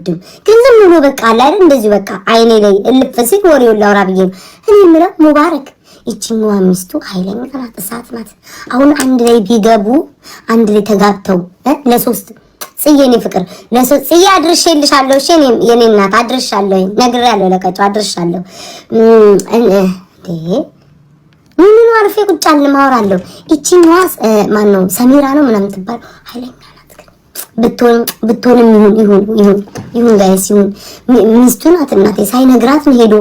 አልወድም ግን ዝም ብሎ በቃ አለ አይደል እንደዚህ በቃ አይኔ ላይ እልፍ ሲል ወሬውን ላውራ ብዬ ነው እኔ የምለው ሙባረክ ይቺኛዋ ሚስቱ ኃይለኛ ናት እሳት ናት አሁን አንድ ላይ ቢገቡ አንድ ላይ ተጋብተው ለሶስት ጽዬኔ ፍቅር ለሶስት ጽዬ አድርሼልሻለሁ እሺ የኔ እናት አድርሻለሁ ነግሬያለሁ ለቀጫው አድርሻለሁ ምን አርፌ ቁጭ አለ ማወራለሁ ይቺኛዋ ማን ነው ሰሚራ ነው ምናምን ትባል ኃይለኛ ናት ብትሆንም ይሁን ጋይስ ይሁን ሚስቱ ናት እናቴ ሳይነግራት ነው ሄዶ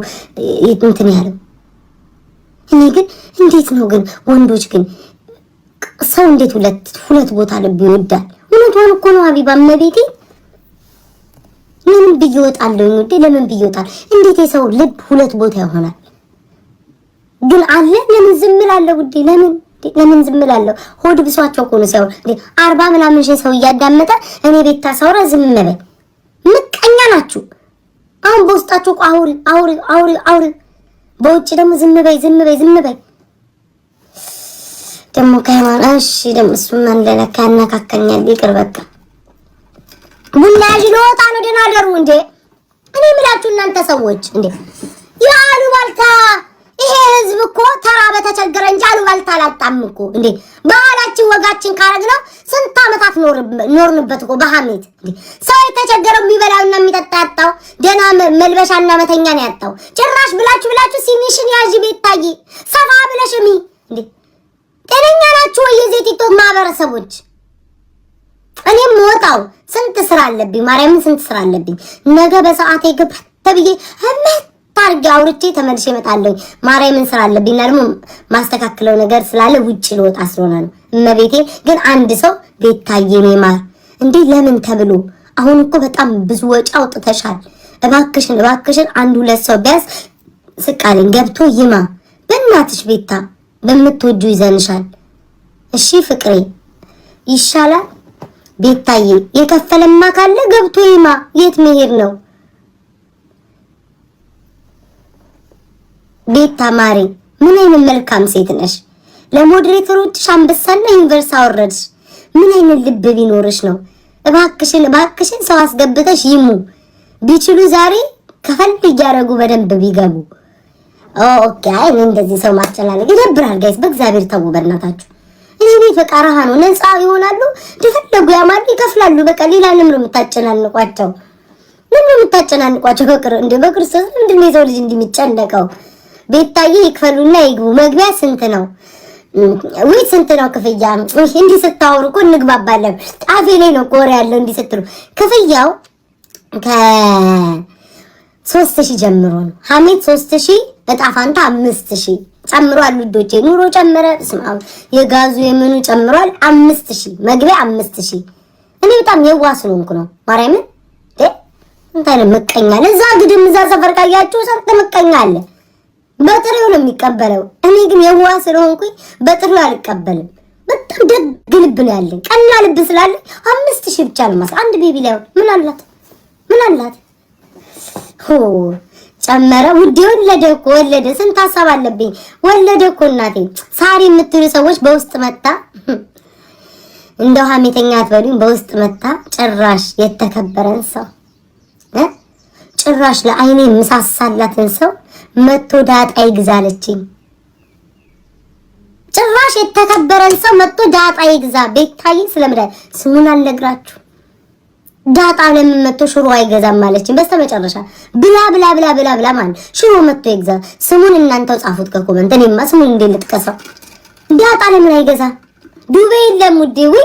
እንትን ያለው እኔ ግን እንዴት ነው ግን ወንዶች ግን ሰው እንዴት ሁለት ቦታ ልብ ይወዳል እውነቷን እኮ ነው ሀቢባ መቤቴ ምን ቢይወጣልኝ እንዴ ለምን ቢይወጣል እንዴት የሰው ልብ ሁለት ቦታ ይሆናል ግን አለ ለምን ዝም እላለሁ ውዴ ለምን ዝም እላለሁ ሆድ ብሷቸው እኮ ነው ሰው 40 ምናምን ሺህ ሰው እያዳመጠ እኔ ቤት ታሰውራ ዝም በል ምቀኛ ናችሁ አሁን በውስጣችሁ አውሪ በውጭ ደግሞ ዝም በይ ደግሞ ከማናሽ ደግሞ እሱም አንደነካ ያነካከኛል ይቅር በቃ ቡናሽ ልወጣ ነው ደህና አደሩ እንዴ እኔ የምላችሁ እናንተ ሰዎች እንዴ ያሉ ባልታ ይሄ ህዝብ እኮ ተራ በተቸገረ እንጂ አሉ ባልታ አላጣም እኮ እንዴ ባህላችን ወጋችን ካረግነው ስንት አመታት ኖርንበት እኮ በሐሜት እንዴ ሰው የተቸገረው የሚበላውና የሚጠጣ ያጣው ደና መልበሻና መተኛ ነው ያጣው ጭራሽ ብላችሁ ሲኒሽን ያጂ ቤት ታይ ሰፋ ብለሽሚ እንዴ ጤነኛ ናችሁ ወይ የዚህ ቲክቶክ ማህበረሰቦች እኔም ወጣው ስንት ስራ አለብኝ ማርያምን ስንት ስራ አለብኝ ነገ በሰዓቴ ግብ ተብዬ ታርጋ አውርቼ ተመልሼ እመጣለሁ ማርያምን ስራ አለብኝና ደግሞ ማስተካከለው ነገር ስላለ ውጪ ልወጣ ስለሆነ ነው እመቤቴ ግን አንድ ሰው ቤት ታየኔ ማር እንዴ ለምን ተብሎ አሁን እኮ በጣም ብዙ ወጪ አውጥተሻል እባክሽን አንድ ሁለት ሰው ቢያስ ስቃልን ገብቶ ይማ በእናትሽ ቤታ በመትወጁ ይዘንሻል እሺ ፍቅሬ ይሻላል ቤታዬ የከፈለማ ካለ ገብቶ ይማ የት መሄድ ነው ቤታ ማሪ ምን አይነት መልካም ሴት ነሽ ለሞዴሬተሮችሽ አንበሳና ዩኒቨርስ አወረድሽ ምን አይነት ልብ ቢኖርሽ ነው እባክሽን ሰው አስገብተሽ ይሙ ቢችሉ ዛሬ ከፈል ያረጉ በደንብ ቢገቡ ኦኬ አይ እንደዚህ ሰው ማጨናነቅ ይደብራል ጋይስ በእግዚአብሔር ተው በእናታችሁ እኔ ፈቃራሃ ነው ነፃ ይሆናሉ ደፈለጉ ያማል ይከፍላሉ በቃ ሌላ ለምን የምታጨናንቋቸው በክርስቶስ ምንድነው የሰው ልጅ እንደሚጨነቀው ቤታዬ ይክፈሉና ይግቡ መግቢያ ስንት ነው ወይ ስንት ነው ክፍያ እንዲህ ስታወሩ እኮ እንግባባለን ጣፌ ላይ ነው ቆር ያለው እንዲህ ስትሉ ክፍያው ከ3000 ጀምሮ ነው ሐሜት 3000 እጣፋንታ 5000 ጨምሯል ውዶቼ ኑሮ ጨመረ ስማው የጋዙ የምኑ ጨምሯል 5000 መግቢያ 5000 እኔ በጣም የዋስ ስለሆንኩ ነው ማርያምን እንታለ መቀኛ ለዛ ግድም እዛ ሰፈር ካያችሁ ሰንተ መቀኛ አለ በጥሬው ነው የሚቀበለው እኔ ግን የዋስ ስለሆንኩኝ በጥሬው አልቀበልም በጣም ደግ ልብ ነው ያለኝ ቀና ልብ ስላለ 5000 ብቻ ነው ማለት አንድ ቤቢ ላይ ምን አላት ጨመረ ውዴ ወለደ ስንት ሀሳብ አለብኝ ወለደ እኮ እናቴ ሳሪ የምትሉ ሰዎች በውስጥ መጣ እንደው ሐሜተኛ አትበሉኝ በውስጥ መጣ ጭራሽ የተከበረን ሰው ጭራሽ ለአይኔ ምሳሳላትን ሰው መጥቶ ዳጣ ይግዛለችኝ ጭራሽ የተከበረን ሰው መጥቶ ዳጣ ይግዛ ቤታዬ ስለምዳይ ስሙን አልነግራችሁ ዳጣ ለምን መጥቶ ሽሮ አይገዛም ማለችኝ በስተመጨረሻ ብላ ማለት ሽሮ መጥቶ ይግዛ ስሙን እናንተው ጻፉት ከኮመንት እኔማ ስሙን እንዴ ልጥቀሰው ዳጣ ለምን አይገዛ ዱቤ የለም ውዴ ወይ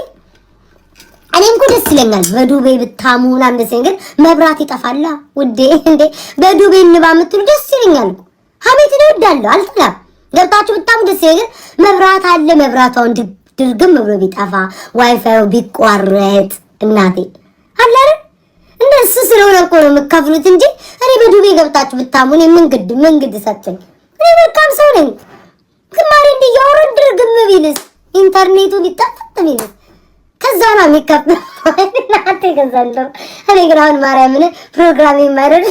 እኔም እኮ ደስ ይለኛል በዱቤ ብታሙና እንደዚህ ግን መብራት ይጠፋላ ውዴ እንዴ በዱቤ እንባ ምትሉ ደስ ይለኛል ሐሜት ነው ወዳለሁ አልጠላም ገብታችሁ በጣም ደስ ይለኛል መብራት አለ መብራቷን ድርግም ብሎ ቢጠፋ ዋይፋዩ ቢቋረጥ እናቴ አላረ እንደሱ ስለሆነ እኮ ነው የምከፍሉት እንጂ እኔ በዱቤ ገብታችሁ ብታሙን መንገድ ሰጥተኝ እኔ በጣም ሰው ነኝ ግማሬ እንዲያወረድ ድርግም ቢልስ ኢንተርኔቱ ቢጣጣጥ ቢልስ ከዛ ነው የሚከፍለው እናቴ ገዛለሁ እኔ ግራውን ማርያምን ፕሮግራም የማይደል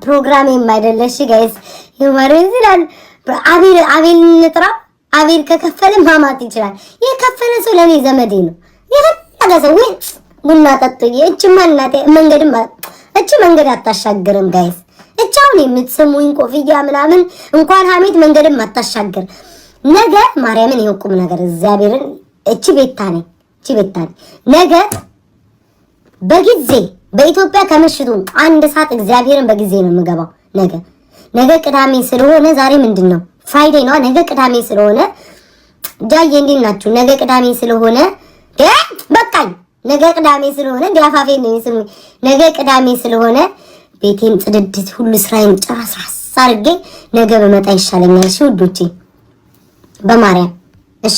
ፕሮግራም የማይደል እሺ ጋይስ ይማር ይላል አቤል ንጥራ አቤል ከከፈለ ማማት ይችላል የከፈለ ሰው ለኔ ዘመዴ ነው የፈለገ ሰው ቡና ጠጡዬ። እቺማ እናቴ መንገድ አታሻግርም ጋይስ። እቻውን የምትሰሙኝ ኮፍያ ምናምን እንኳን ሀሜት መንገድም አታሻግር። ነገ ማርያምን ይወቁም ነገር እግዚአብሔርን እቺ ቤታ ነኝ ነገ በጊዜ በኢትዮጵያ ከምሽቱ 1 ሰዓት እግዚአብሔርን በጊዜ ነው የምገባው። ነገ ቅዳሜ ስለሆነ ዛሬ ምንድነው ፍራይዴ ነው። ነገ ቅዳሜ ስለሆነ ጃዬ እንዴት ናችሁ? ነገ ቅዳሜ ስለሆነ በቃኝ። ነገ ቅዳሜ ስለሆነ ዲያፋፌ ነው የሚስም። ነገ ቅዳሜ ስለሆነ ቤቴን ጽድድት ሁሉ ስራዬን ጨራስ አድርጌ ነገ በመጣ ይሻለኛል። እሺ ውዶቼ በማርያም እሺ።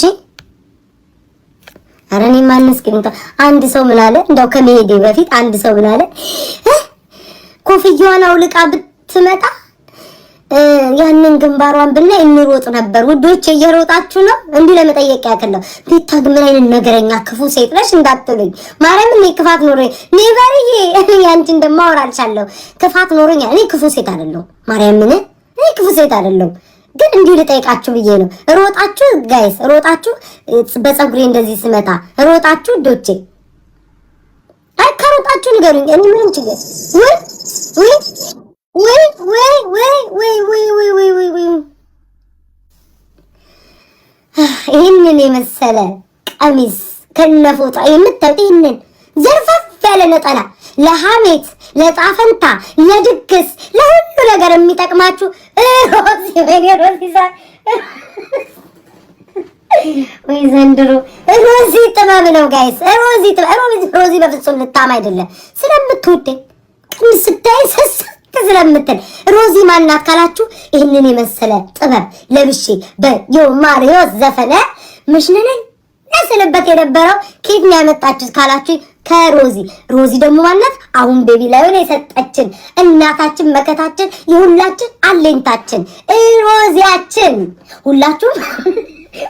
አረኔ ማንስ ግን አንድ ሰው ምን አለ እንደው ከመሄዴ በፊት አንድ ሰው ምን አለ ኮፍያዋን አውልቃ ብትመጣ ያንን ግንባሯን ብናይ እንሮጥ ነበር። ውዶቼ እየሮጣችሁ ነው እንዲህ ለመጠየቅ ያከለው ቤታ ግን ምን አይነት ነገረኛ ክፉ ሴት ነሽ እንዳትሉኝ። ማርያም እኔ ክፋት ኖሮኝ ኔቨርዬ ያንቺ እንደማወራ አልቻለሁ። ክፋት ኖሮኝ እኔ ክፉ ሴት አይደለሁ። ማርያም እኔ ክፉ ሴት አይደለሁ። ግን እንዲህ ልጠይቃችሁ ብዬ ነው። ሮጣችሁ ጋይስ ሮጣችሁ በፀጉሬ እንደዚህ ስመጣ ሮጣችሁ ዶቼ ከሮጣችሁ ንገሩኝ። እኔ ምን ችግር ወይ ይህንን የመሰለ ቀሚስ ከነፎጣ የምታውቂ ይህንን ዘርፈፍ ያለ ነጠላ ለሐሜት ለጣፈንታ ለድግስ ለሁሉ ነገር የሚጠቅማችሁ ወይ ዘንድሮ ሮዚ ጥበብ ነው ጋይስ። ሮዚ በፍጹም ልታማ አይደለም ስለምትወደኝ ቀሚስ ስታይ ስለምትል ሮዚ ማናት ካላችሁ ይህንን የመሰለ ጥበብ ለብሼ በዮማሪዮስ ዘፈነ ምሽነነን ያስለበት የነበረው ኬት ነው ያመጣችሁት ካላችሁ ሮዚ ደግሞ ማናት? አሁን ቤቢ ላይ ነው የሰጠችን እናታችን መከታችን የሁላችን አለኝታችን ሮዚያችን። ሁላችሁም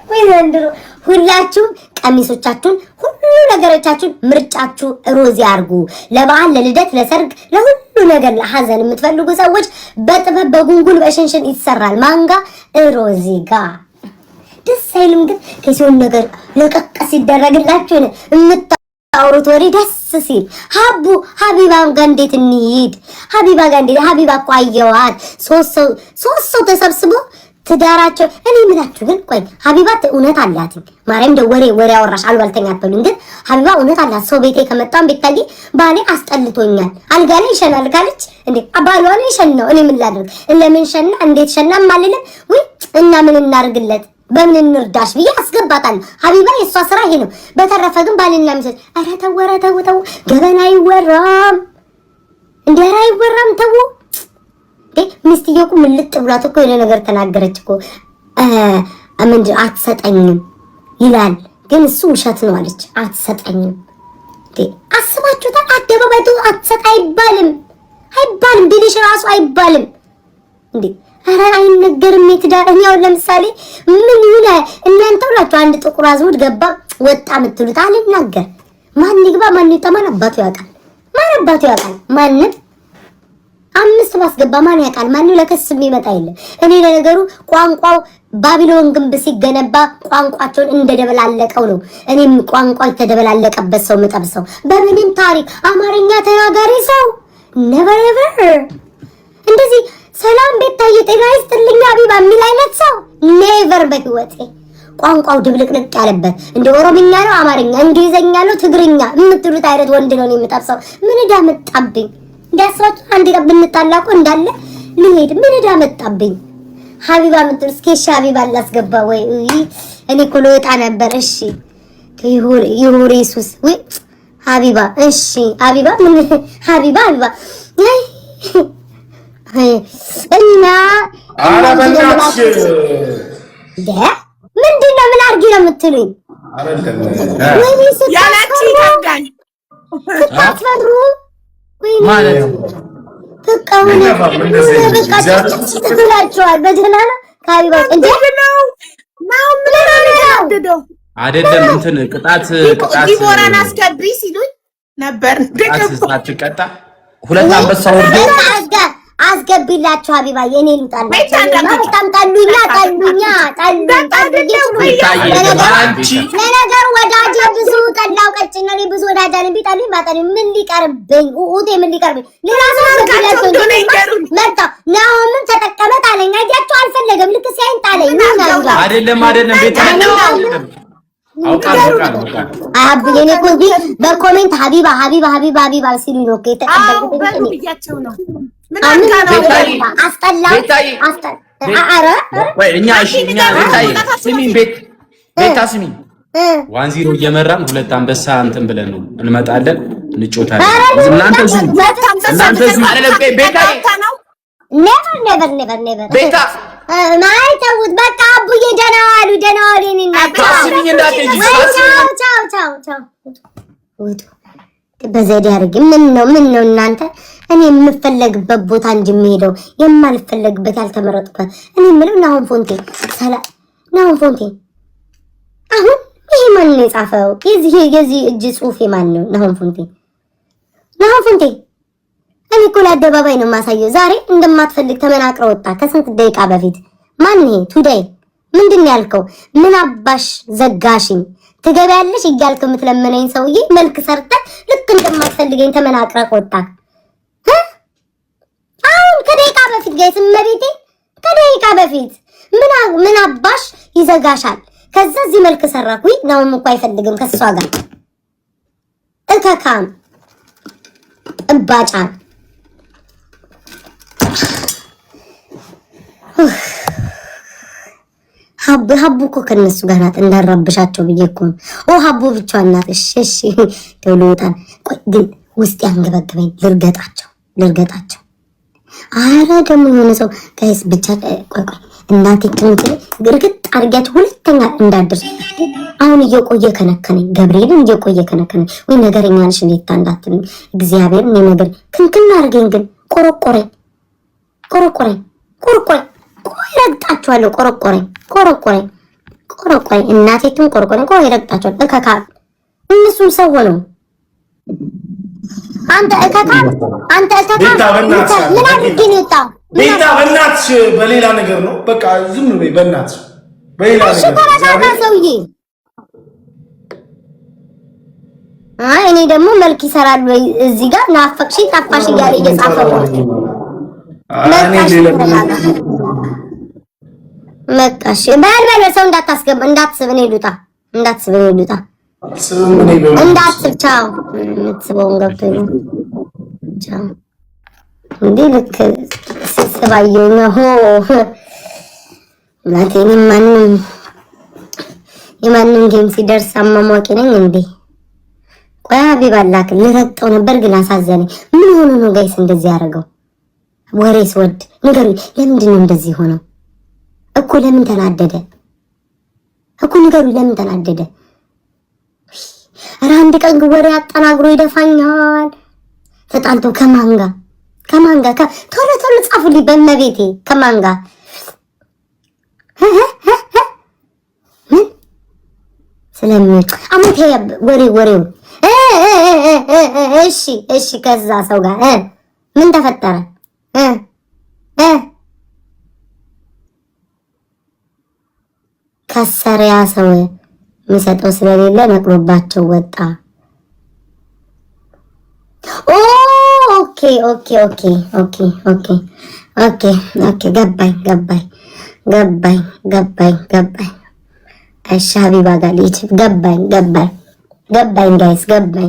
ወይ ዘንድሮ ሁላችሁም ቀሚሶቻችሁን ሁሉ ነገሮቻችሁን ምርጫችሁ ሮዚ አርጉ። ለበዓል ለልደት ለሰርግ ለሁሉ ነገር ለሐዘን የምትፈልጉ ሰዎች በጥበብ በጉንጉን በሽንሽን ይሰራል። ማንጋ ሮዚ ጋር ደስ አይልም ግን ከሲሆን ነገር ለቀቀስ ይደረግላችሁ የምታወሩት ወሬ ደስ ሲል ሀቢባን ጋር እንዴት እንሂድ? ሀቢባ እኮ አየዋት ሶስት ሰው ተሰብስቦ ትዳራቸው። እኔ ምላችሁ ግን ቆይ ሀቢባ እውነት አላት ማርያም ወሬ አወራሽ አልባልተኛ አትበሉኝ። ግን ሀቢባ እውነት አላት። ሰው ቤቴ ከመጣን ቤታዬ ባሌ አስጠልቶኛል አልጋ ላይ ይሸናል ካለች እንዴ ባሏ ነው ይሸናው። እኔ ምን ላድርግ? ለምን ሸና እንዴት ሸና ማለለም ወይ እና ምን እናርግለት በምን እንርዳሽ ብዬ አስገባታለሁ። ሀቢባ የሷ ስራ ይሄ ነው። በተረፈ ግን ባልና ሚስት ኧረ ተው ገበና አይወራም እንዴ አይወራም ተው። ሚስትየው እኮ ምልጥ ብሏት እኮ የሆነ ነገር ተናገረች እኮ ምንድን አትሰጠኝም ይላል ግን እሱ ውሸት ነው አለች። አትሰጠኝም አስባችሁታል? አደባባይቱ አትሰጥ አይባልም ቢልሽ ራሱ አይባልም እንዴ። ኧረ አይነገርም የትዳር እኛው ለምሳሌ ምን ይሁን እናንተ ሁላችሁ አንድ ጥቁር አዝሙድ ገባ ወጣ የምትሉት አልናገር። ማን ይግባ ማን ይውጣ ማን አባቱ ያውቃል? ማንም 5 ባስገባ ማን ያውቃል? ማንም ለከስ የሚመጣ የለም። እኔ ለነገሩ ቋንቋው ባቢሎን ግንብ ሲገነባ ቋንቋቸውን እንደደበላለቀው ነው። እኔም ቋንቋ የተደበላለቀበት ሰው መጠብሰው በምንም ታሪክ አማርኛ ተናጋሪ ሰው never ever እንደዚህ ሰላም ቤታዬ ጤና ይስጥልኝ ሀቢባ የሚል አይነት ሰው ኔቨር በህይወቴ። ቋንቋው ድብልቅልቅ ያለበት እንደ ኦሮምኛ ነው አማርኛ እንግሊዘኛ ነው ትግርኛ የምትሉት አይነት ወንድ ነው የምጠብሰው። ምን ዕዳ መጣብኝ? እንዳስባችሁ አንድ ቀን ብንጣላቁ እንዳለ ልሄድ ምን ዕዳ መጣብኝ? ሀቢባ ምትል እስኪ እሺ ሀቢባ ላስገባ ወይ እኔ እኮ ልወጣ ነበር። እሺ ይሁር ኢየሱስ ወይ ሀቢባ እሺ ሀቢባ ምን ሀቢባ እና አረበናች ምንድነው? ምን አርጊ ነው የምትሉኝ? ያላቺ ታጋኝ ታፈሩ ወይ ማለት ተቃውነ በቃ በደህና ነው ካቢባ እንዴ ነው ነው አይደለም እንትን ቅጣት ዲቦራን አስከብሪ ሲሉኝ ነበር። ቅጣት ቀጣ ሁለት አንበሳ ወርዶ አስገቢላችሁ ሀቢባ የኔ ልጣላችሁ በጣም ጠሉኛ ለነገሩ ወዳጄ ብዙ ጠላው ቀጭና እኔ ብዙ ወዳጅ አለኝ ቢጠሉኝ ባጠሉኝ ምን ሊቀርብኝ ኡቴ ምን ሊቀርብኝ ለራሱ መጣ ነው ምን ተጠቀመት አለኝ አያችሁ አልፈለገም ልክ ሲያይን ጣለኝ አይደለም ቤታ አብ የኔ ኮንዲ በኮሜንት ሀቢባ ሲሉ ነው ከተቀበልኩት ብያቸው ነው ምን አስጠላው አረ ወይ እኛ ቤታ ስሚ 1-0 እየመራን ሁለት አንበሳ እንትን ብለን ነው እንመጣለን እንጮታለን እናንተ አይደለም ቤታ never ቤታ ማይተውት በቃ አቡዬ ደህና ዋሉ እኔና ታስቢኝ እንዳትጂ ቻው በዘዴ አድርጊ ምን ነው እናንተ እኔ የምፈለግበት ቦታ እንጂ የምሄደው የማልፈለግበት ያልተመረጥኩበት እኔ የምለው ናሁን ፎንቴ አሁን ይሄ ማን ነው የጻፈው የዚህ እጅ ጽሁፍ ማን ነው ናሁን ፎንቴ እኔ እኮ ለአደባባይ ነው የማሳየው ዛሬ እንደማትፈልግ ተመናቅረ ወጣ ከስንት ደቂቃ በፊት ማን ይሄ ቱዴይ ምንድን ያልከው ምን አባሽ ዘጋሽኝ ትገቢያለሽ እያልክ የምትለምነኝ ሰውዬ መልክ ሰርተ ልክ እንደማትፈልገኝ ተመናቅረ ወጣ አሁን ከደቂቃ በፊት ጋይስ መቤቴ ከደቂቃ በፊት ምን አባሽ ይዘጋሻል ከዛ እዚህ መልክ ሰራኩኝ ነው እኮ አይፈልግም ከሷ ጋር እከካም እባጫ ሀቡ እኮ ከነሱ ጋር ናት እንዳረብሻቸው ብዬ እኮ ሀቡ ብቻዋን ናት እሺ ደውሎታል ቆይ ግን ውስጥ ያንገበገበኝ ልርገጣቸው አረ ደግሞ የሆነ ሰው ጋይስ ብቻ ቆይ እናቴ ትምት ግርግጥ አርጋችሁ ሁለተኛ እንዳድር አሁን እየቆየ ከነከነኝ ገብርኤልን እየቆየ ከነከነኝ ወይ ነገረኛ ነሽ እንዴት ታንዳትኝ እግዚአብሔር እኔ ነገር ክንክና አርገኝ ግን ቆረቆረኝ ቆይ ረግጣችኋለሁ ቆረቆረኝ እናቴ ትም ቆረቆረኝ ቆይ ረግጣችኋለሁ እከካ እነሱም ሰው ነው አንተ እከካ ምን አድርጌ ነው የወጣው ቤታ በእናትሽ በሌላ ነገር ነው በቃ ዝም በይ በእናትሽ በሌላ ነገር ሰውዬ እኔ ደግሞ መልክ ይሰራል ወይ እዚህ ጋር ናፈቅሽኝ ጠፋሽ እያለ እየጻፈ ነው መጣሽ በል ሰው እንዳታስብ እኔ ልውጣ እንዳትስብ ቻው የምትስበውን ገብቶ ነው ቻው እንዴ ልክ ስባየው ነው ማቴኒ የማንም ጌም ሲደርስ አማሟቂ ነኝ እንዴ ቆይ ሀቢባ ላክ ልረግጠው ነበር ግን አሳዘነኝ ምን ሆኖ ነው ጋይስ እንደዚህ ያደረገው ወሬስ ወድ ንገሩኝ ለምንድን ነው እንደዚህ ሆነው እኮ ለምን ተናደደ ኧረ አንድ ቀን ወሬ አጠናግሮ ይደፋኛል ተጣልቶ ከማን ጋር ቶሎ ጻፉልኝ በመቤቴ ከማን ጋር ምን ስለምን አሞቴ ወሬው እሺ ከዛ ሰው ጋር ምን ተፈጠረ ከሰሪያ ሰው የሚሰጠው ስለሌለ ነቅሎባቸው ወጣ ኦኬ ገባኝ እሺ ሀቢባ ጋር ልጅ ገባኝ ጋይስ ገባኝ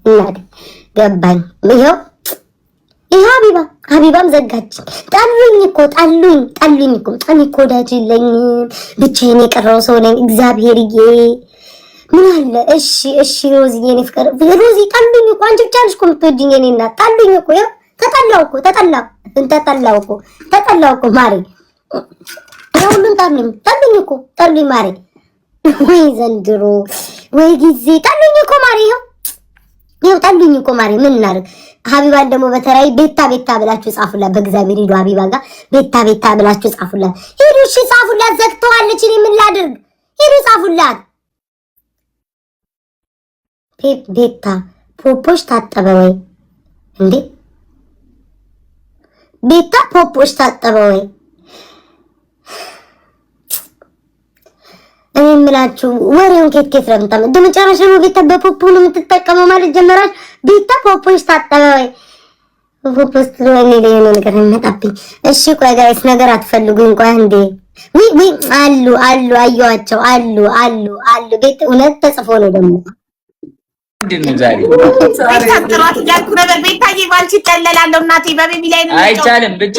እናቴ ገባኝ ይሄ ሀቢባም ዘጋች ጠሉኝ እኮ እኔ እኮ ወዳጅ የለኝም ብቻዬን የቀረው ሰው ነኝ እግዚአብሔርዬ ምን አለ እሺ ሮዚ የኔ ፍቅር ሮዚ ጠሉኝ እኮ አንቺ ብቻ ነሽ እኮ የምትወጂኝ የኔ እናት ጠሉኝ እኮ ያው ተጠላው እኮ ማሬ ሁሉም ጠሉኝ ማሬ ወይ ዘንድሮ ወይ ጊዜ ጠሉኝ እኮ ማሬ ይኸው ጠሉኝ እኮ ማሬ ምን እናድርግ ሀቢባን ደግሞ በተራይ ቤታ ብላችሁ ጻፉላት በእግዚአብሔር ሂዱ ሀቢባ ጋር ቤታ ብላችሁ ጻፉላት ሂዱ እሺ ጻፉላት ዘግተዋለች እኔ ምን ላድርግ ሂዱ ጻፉላት ቤታ ፖፖሽ ታጠበ ወይ እንዴ ቤታ ፖፖሽ ታጠበ ወይ? እኔ የምላችሁ ወሬውን ከየት ለምታም እንደመጨረሻ ነው ቤታ በፖፖ ነው የምትጠቀመው ማለት ጀመራች። ቤታ ፖፖሽ ታጠበ ወይ? ፖፖስ ለኔ ለኔ ነገር የሚመጣብኝ። እሺ ቆይ ጋይስ ነገር አትፈልጉኝ። ቆይ እንዴ ዊ አሉ አዩዋቸው አሉ ቤት እውነት ተጽፎ ነው ደግሞ ዛሬ ተጥራት ያልኩ ነበር። ቤታዬ ባልቺ ተለላለሁ እናቴ በቤቢ ላይ ነው አይቻልም። ብቻ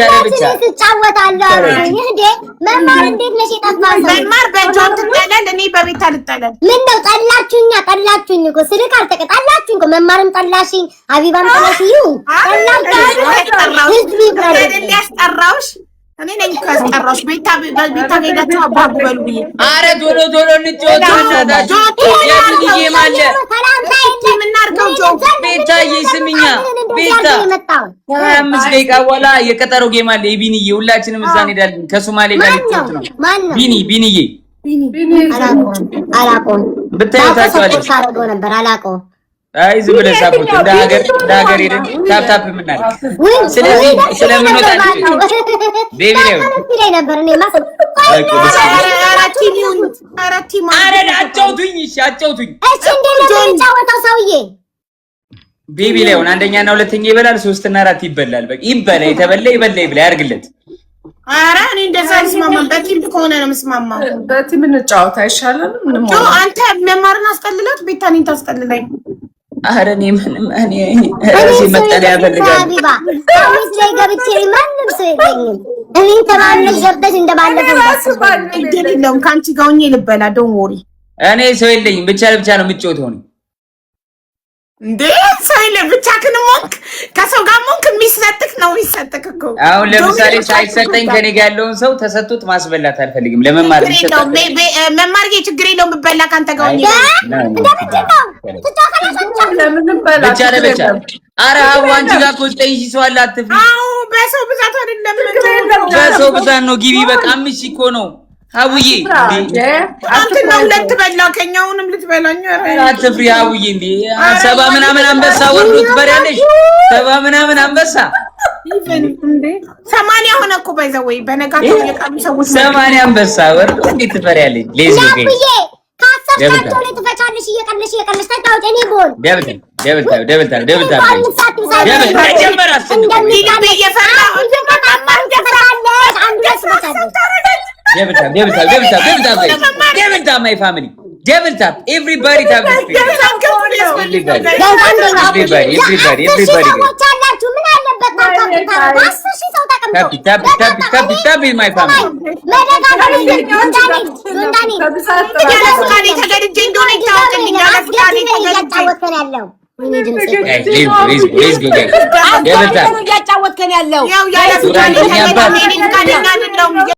ትጫወታለህ እንዴ? መማር እንዴት ነሽ? የጠፋው መማር በጆን ትጠለል፣ እኔ በቤታ ልጠለል። ምን ነው ጠላችሁኝ እኮ ስልክ አልተቀጣላችሁኝ እኮ መማርም ጠላሽኝ፣ አቢባም ጠላሽኝ። ያስጠራውሽ እኔ ነኝ ካስጠራሽ። ቤታ ሄዳችሁ አባቡ በሉ ብዬ አረ ቶሎ እንጫወት እናታችሁ። የብዬ ማለ ምናርገው ጆ ቤታዬ ስሚኛ፣ ቤታ 25 ደቂቃ በኋላ የቀጠረው ጌም አለ የቢኒዬ። ሁላችንም እዛ እንሄዳለን። ከሶማሌ ጋር ልትጫወት ነው። ቢኒዬ አላቆም ብታዩታችኋለሽ ነበር አላቆም። አይ ዝም ብለህ ሳፖርት እንደ ሀገር ሄደን ታፕ የምናደርግ ስለዚህ ስለምንወጣ ቤቢ ነው ነበር እኔ ማሰብ አጫውቱኝ። እሺ አጫውቱኝ። እሺ እንዴት ነው የሚጫወተው ሰውዬ? ቤቢ ላይ ሆነ አንደኛና ሁለተኛ ይበላል፣ 3 እና 4 ይበላል። በቃ ይበላ፣ የተበላ ይበላ ያርግለት። ኧረ እኔ እንደዛ አልስማማም። በቲም ከሆነ ነው የምስማማው። በቲም እንጫወት አይሻልም? ምንም አንተ መማርን አስቀልላት ቤታኔን ታስቀልለኝ። ኧረ እኔ እራሴ መጠለያ እፈልጋለሁ። ሀቢባ ከሚስ ላይ ገብቼ ማንም ሰው የለኝም። እኔ ተባለሽ ገብተሽ እንደባለፈው እድል የለውም። ከአንቺ ጋር ሆኜ ልበላ ዶንት ወሪ። እኔ ሰው የለኝም። ብቻ ለብቻ ነው የምትጫወተው ነው እንዴ? ሰው የለም ብቻ ክንሞክ ከሰው ጋር ሞክ የሚሰጥክ ነው የሚሰጥክ እኮ። አሁን ለምሳሌ ሳይሰጠኝ ከኔ ጋር ያለውን ሰው ተሰጥቶት ማስበላት አልፈልግም። ለመማር ይሰጣል። መማር ችግር የለውም ብበላ ካንተ ጋር ሆኜ ብቻ ለብቻ። ኧረ አንቺ ጋር እኮ ጠይቂ ሰው አለ አትፍሪ። አዎ በሰው ብዛት አይደለም፣ በሰው ብዛት ነው። ግቢ በቃ 5 እኮ ነው። ሀቡዬ አንተና ሁለት በላ ከኛውንም ልትበላኝ። አትፍሪ ሀቡዬ። እንዴ 70 ምናምን አንበሳ ወርዶ ትበሪያለሽ። 70 ምናምን አንበሳ እንዴ 80 ሆነ እኮ ባይዘወይ በነጋታው የቃሉ ሰዎች 80 አንበሳ ወርዶ እንዴት ትበሪያለሽ? ሌዚ ካሰብካቸው ላይ ትፈቻለሽ። እየቀለሽ ታውቂ እኔ ቦል ደብልታ ጀመር አስፈልግ Devil tap, my family. Devil tap. Everybody tap this video. Tap in my family. Let's go, guys. Devil tap.